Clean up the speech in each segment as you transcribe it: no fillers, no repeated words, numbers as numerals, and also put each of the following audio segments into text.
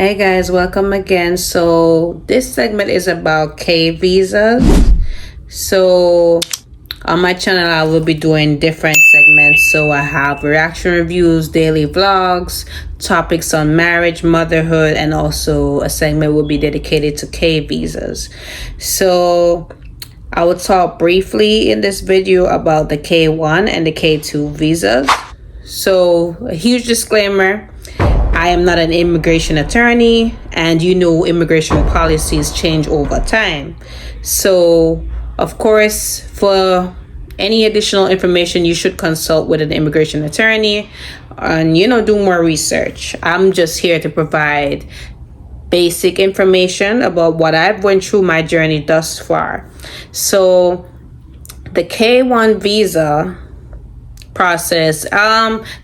Hey guys, welcome again. So this segment is about K visas. So on my channel, I will be doing different segments. So I have reaction reviews, daily vlogs, topics on marriage, motherhood, and also a segment will be dedicated to K visas. So I will talk briefly in this video about the K1 and the K2 visas. So a huge disclaimer. I am not an immigration attorney, and immigration policies change over time. So, of course, for any additional information, you should consult with an immigration attorney and, do more research. I'm just here to provide basic information about what I've went through my journey thus far. So, the K1 visa process,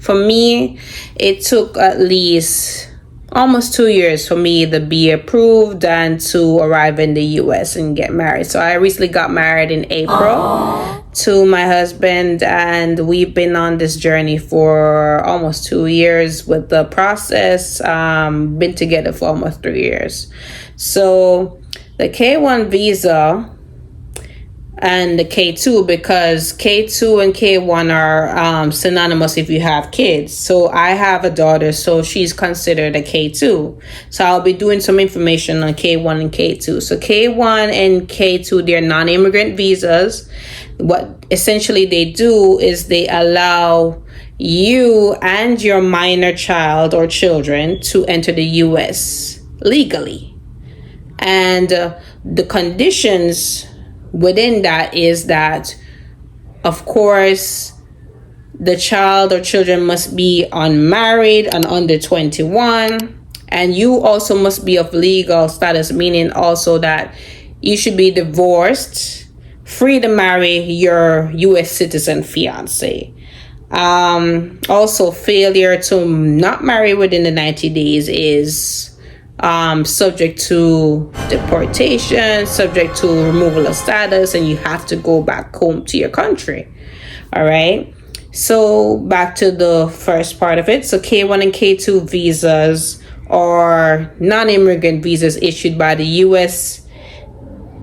for me, it took at least almost 2 years for me to be approved and to arrive in the US and get married. So I recently got married in April to my husband, and we've been on this journey for almost 2 years with the process. Been together for almost 3 years. So the K1 visa and the K2, because K2 and K1 are synonymous if you have kids. So I have a daughter, so she's considered a K2. So I'll be doing some information on K1 and K2. So K1 and K2, they're non-immigrant visas. What essentially they do is they allow you and your minor child or children to enter the US legally. And the conditions within that is that, of course, the child or children must be unmarried and under 21, and you also must be of legal status, meaning also that you should be divorced, free to marry your US citizen fiance. Also, failure to not marry within the 90 days is subject to deportation, subject to removal of status, and you have to go back home to your country. All right. So back to the first part of it. So K1 and K2 visas are non-immigrant visas issued by the US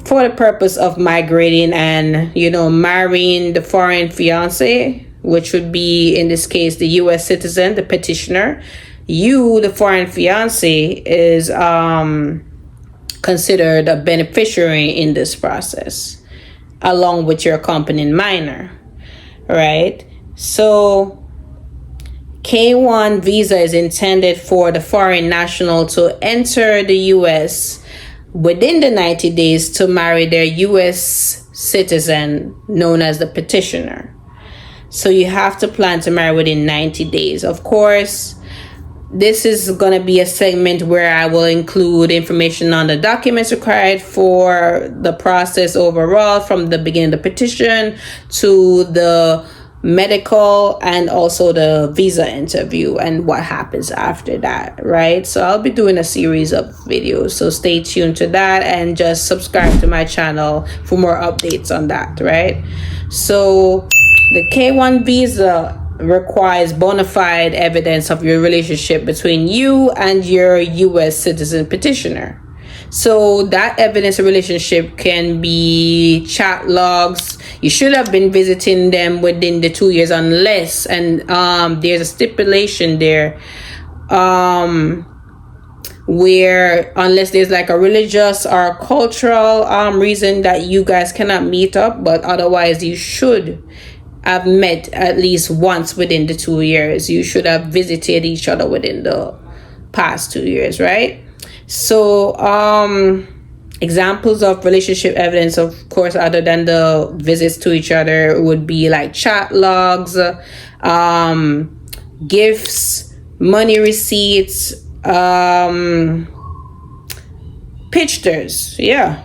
for the purpose of migrating and, marrying the foreign fiance, which would be, in this case, the US citizen, the petitioner. You, the foreign fiance, is considered a beneficiary in this process, along with your accompanying minor, right? So K1 visa is intended for the foreign national to enter the US within the 90 days to marry their US citizen, known as the petitioner. So you have to plan to marry within 90 days. Of course, this is going to be a segment where I will include information on the documents required for the process overall, from the beginning of the petition to the medical and also the visa interview and what happens after that, right? So I'll be doing a series of videos, so stay tuned to that and just subscribe to my channel for more updates on that, right? So the K1 visa requires bona fide evidence of your relationship between you and your US citizen petitioner. So that evidence of relationship can be chat logs. You should have been visiting them within the 2 years, unless, and there's a stipulation there, where unless there's like a religious or cultural reason that you guys cannot meet up, but otherwise you should have met at least once within the 2 years. You should have visited each other within the past 2 years, right? So examples of relationship evidence, of course, other than the visits to each other, would be like chat logs, gifts, money receipts, pictures.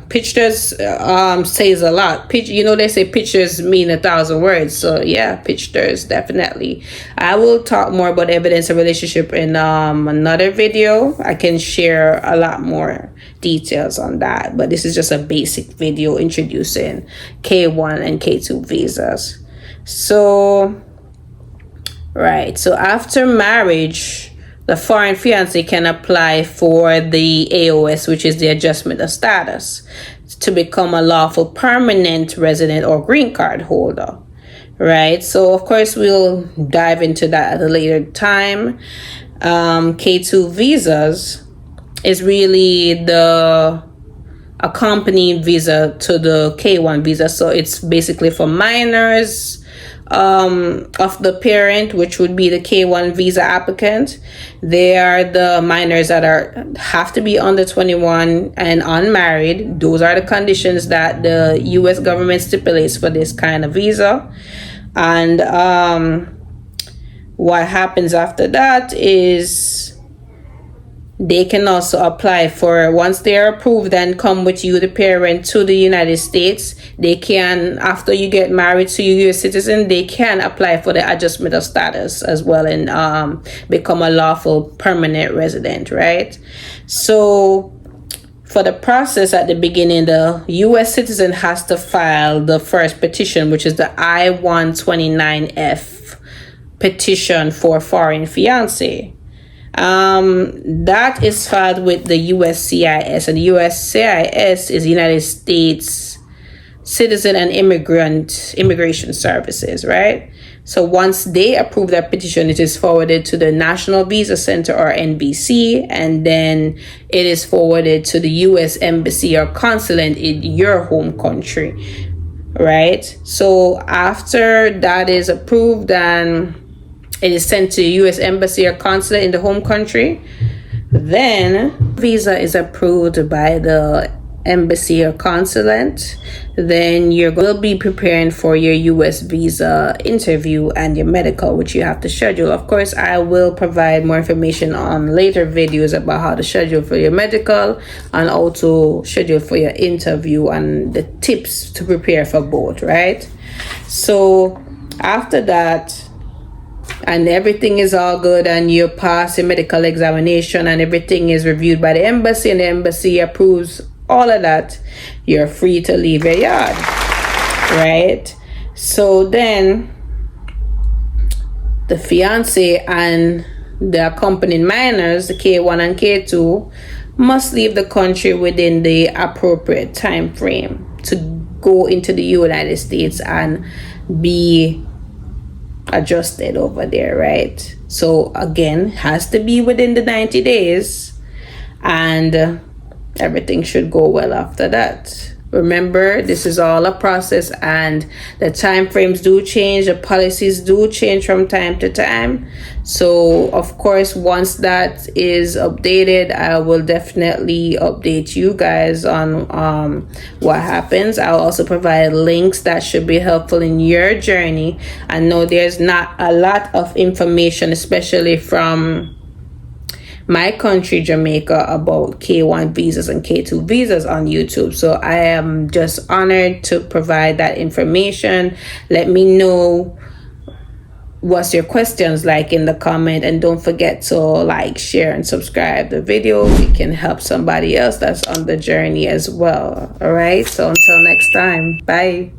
Pictures says a lot. They say pictures mean 1,000 words. So pictures, definitely. I will talk more about evidence of relationship in another video. I can share a lot more details on that, but this is just a basic video introducing K1 and K2 visas. So after marriage, the foreign fiancé can apply for the AOS, which is the adjustment of status, to become a lawful permanent resident or green card holder, right? So of course we'll dive into that at a later time. K2 visas is really the accompanying visa to the K1 visa. So it's basically for minors of the parent, which would be the K1 visa applicant. They are the minors that have to be under 21 and unmarried. Those are the conditions that the US government stipulates for this kind of visa. And what happens after that is they can also apply for, once they are approved and come with you, the parent, to the United States, they can, after you get married to a U.S. citizen, they can apply for the adjustment of status as well and become a lawful permanent resident, right? So for the process at the beginning, the U.S. citizen has to file the first petition, which is the I-129F petition for foreign fiancé. That is filed with the USCIS, and the USCIS is United States Citizen and Immigration Services, right? So once they approve that petition, it is forwarded to the National Visa Center, or NVC, and then it is forwarded to the US Embassy or Consulate in your home country, right? So after that is approved and it is sent to the U.S. Embassy or Consulate in the home country, then visa is approved by the embassy or consulate. Then you will be preparing for your U.S. visa interview and your medical, which you have to schedule. Of course, I will provide more information on later videos about how to schedule for your medical and also schedule for your interview and the tips to prepare for both, right? So after that, and everything is all good and you pass your medical examination and everything is reviewed by the embassy and the embassy approves all of that, you're free to leave your yard, right? So then the fiance and the accompanying minors, the K1 and K2, must leave the country within the appropriate time frame to go into the United States and be adjusted over there, right? So again, has to be within the 90 days and everything should go well after that. Remember, this is all a process and the time frames do change, the policies do change from time to time. So of course, once that is updated, I will definitely update you guys on what happens. I'll also provide links that should be helpful in your journey. I know there's not a lot of information, especially from my country, Jamaica, about K1 visas and K2 visas on YouTube. So I am just honored to provide that information. Let me know what's your questions like in the comment, and don't forget to like, share, and subscribe the video. It can help somebody else that's on the journey as well. All right, so until next time, bye.